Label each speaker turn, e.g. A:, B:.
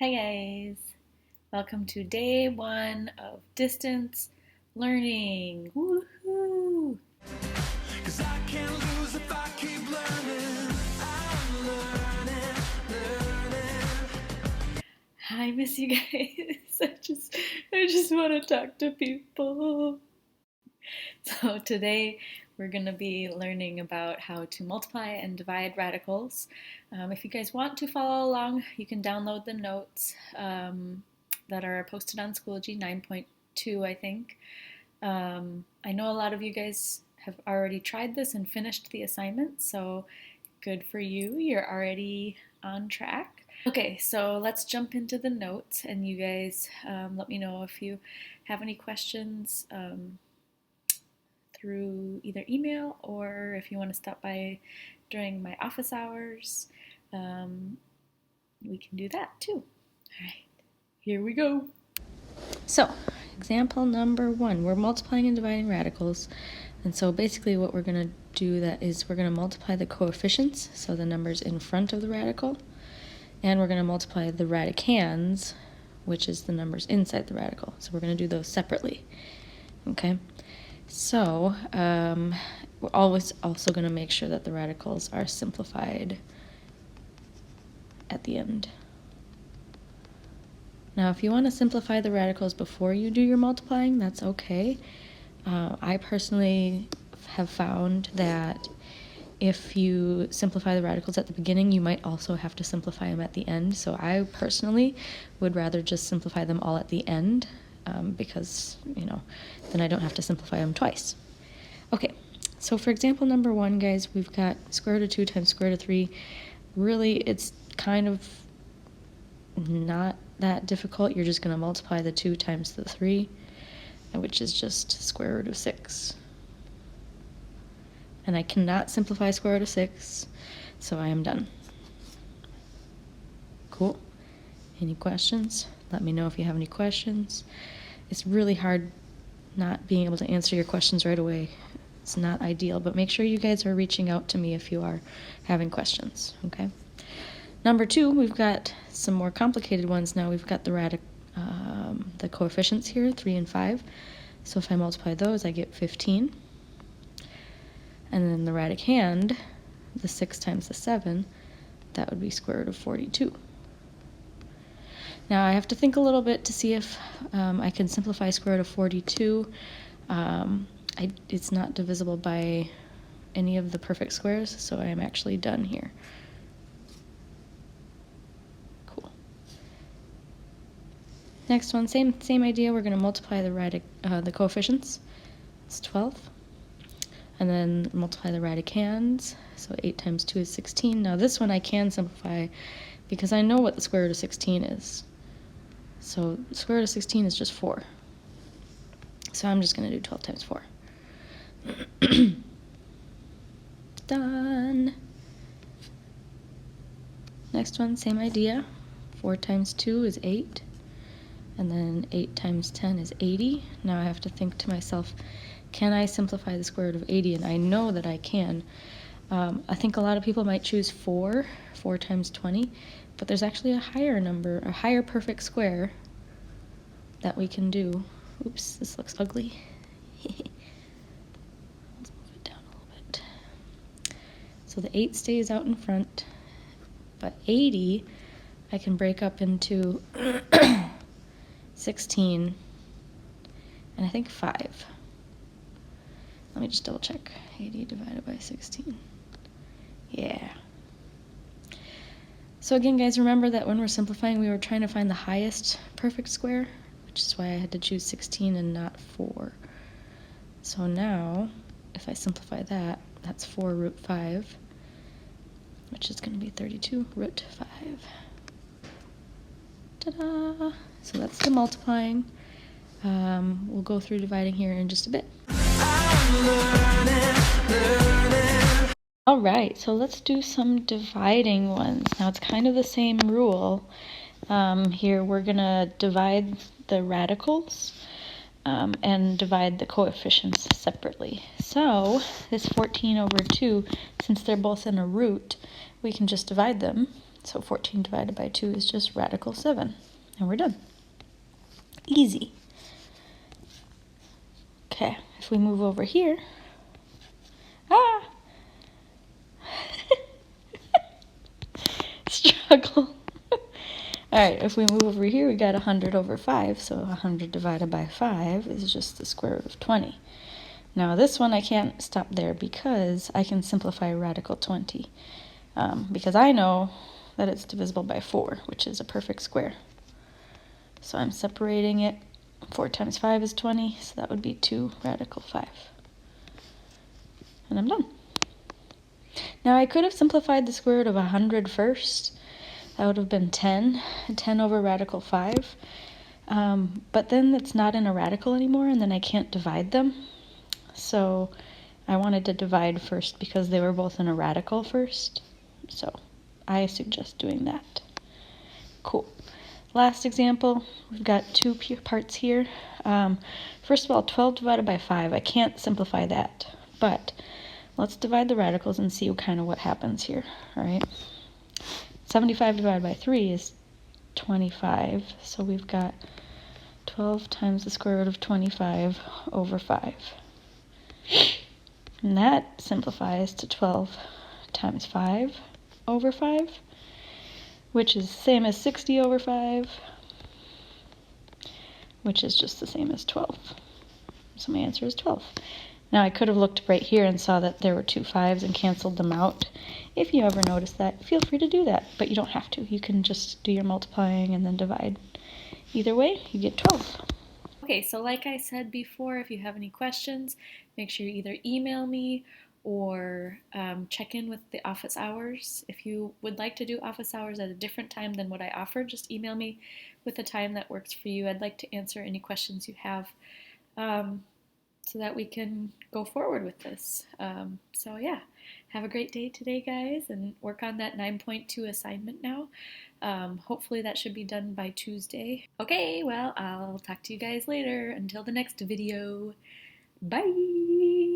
A: Hi guys, welcome to day one of distance learning. Woohoo! 'Cause I can't lose if I keep learning. I'm learning. I miss you guys. I just want to talk to people. So today we're going to be learning about how to multiply and divide radicals. If you guys want to follow along, you can download the notes that are posted on Schoology 9.2, I think. I know a lot of you guys have already tried this and finished the assignment, so good for you. You're already on track. Okay, so let's jump into the notes, and you guys let me know if you have any questions through either email or if you want to stop by during my office hours, we can do that too. All right, here we go. So, example number 1, we're multiplying and dividing radicals. And so basically what we're going to do that is we're going to multiply the coefficients, so the numbers in front of the radical, and we're going to multiply the radicands, which is the numbers inside the radical. So we're going to do those separately. Okay? So, we're always also going to make sure that the radicals are simplified at the end. Now, if you want to simplify the radicals before you do your multiplying, that's okay. I personally have found that if you simplify the radicals at the beginning, you might also have to simplify them at the end. So I personally would rather just simplify them all at the end because, then I don't have to simplify them twice. Okay, so for example number 1, guys, we've got square root of 2 times square root of 3. Really, it's kind of not that difficult. You're just going to multiply the 2 times the 3, which is just square root of 6. And I cannot simplify square root of 6, so I am done. Cool. Any questions? Let me know if you have any questions. It's really hard not being able to answer your questions right away. It's not ideal, but make sure you guys are reaching out to me if you are having questions, okay? Number 2, we've got some more complicated ones now. We've got the coefficients here, 3 and 5. So if I multiply those, I get 15. And then the radicand, the 6 times the 7, that would be square root of 42. Now I have to think a little bit to see if I can simplify square root of 42. It's not divisible by any of the perfect squares, so I am actually done here. Cool. Next one, same idea. We're going to multiply the coefficients. It's 12. And then multiply the radicands. So 8 times 2 is 16. Now this one I can simplify because I know what the square root of 16 is. So the square root of 16 is just 4. So I'm just going to do 12 times 4. Done. Next one, same idea. 4 times 2 is 8. And then 8 times 10 is 80. Now I have to think to myself, can I simplify the square root of 80? And I know that I can. I think a lot of people might choose 4 times 20, but there's actually a higher number, a higher perfect square that we can do. Oops, this looks ugly. Let's move it down a little bit. So the 8 stays out in front, but 80 I can break up into 16 and I think 5. Let me just double check. 80 divided by 16. Yeah. So again, guys, remember that when we're simplifying, we were trying to find the highest perfect square, which is why I had to choose 16 and not 4. So now, if I simplify that, that's 4 root 5, which is going to be 32 root 5. Ta-da! So that's the multiplying. We'll go through dividing here in just a bit. All right, so let's do some dividing ones. Now it's kind of the same rule. Here we're going to divide the radicals and divide the coefficients separately. So this 14 over 2, since they're both in a root, we can just divide them. So 14 divided by 2 is just radical 7. And we're done. Easy. Okay, if we move over here, struggle. Alright, if we move over here, we got 100 over 5, so 100 divided by 5 is just the square root of 20. Now this one I can't stop there because I can simplify radical 20. Because I know that it's divisible by 4, which is a perfect square. So I'm separating it. 4 times 5 is 20, so that would be 2 radical 5. And I'm done. Now I could have simplified the square root of 100 first. That would have been 10. 10 over radical 5. But then it's not in a radical anymore, and then I can't divide them. So I wanted to divide first because they were both in a radical first. So I suggest doing that. Cool. Last example, we've got 2 parts here. First of all, 12 divided by 5, I can't simplify that. But let's divide the radicals and see kind of what happens here. All right. 75 divided by 3 is 25. So we've got 12 times the square root of 25 over 5. And that simplifies to 12 times 5 over 5, which is the same as 60 over 5, which is just the same as 12. So my answer is 12. Now I could have looked right here and saw that there were 2 5s and canceled them out. If you ever notice that, feel free to do that, but you don't have to. You can just do your multiplying and then divide. Either way, you get 12. Okay, so like I said before, if you have any questions, make sure you either email me or check in with the office hours. If you would like to do office hours at a different time than what I offered, just email me with a time that works for you. I'd like to answer any questions you have so that we can go forward with this. So yeah, have a great day today, guys, and work on that 9.2 assignment now. Hopefully that should be done by Tuesday. Okay, well, I'll talk to you guys later. Until the next video. Bye!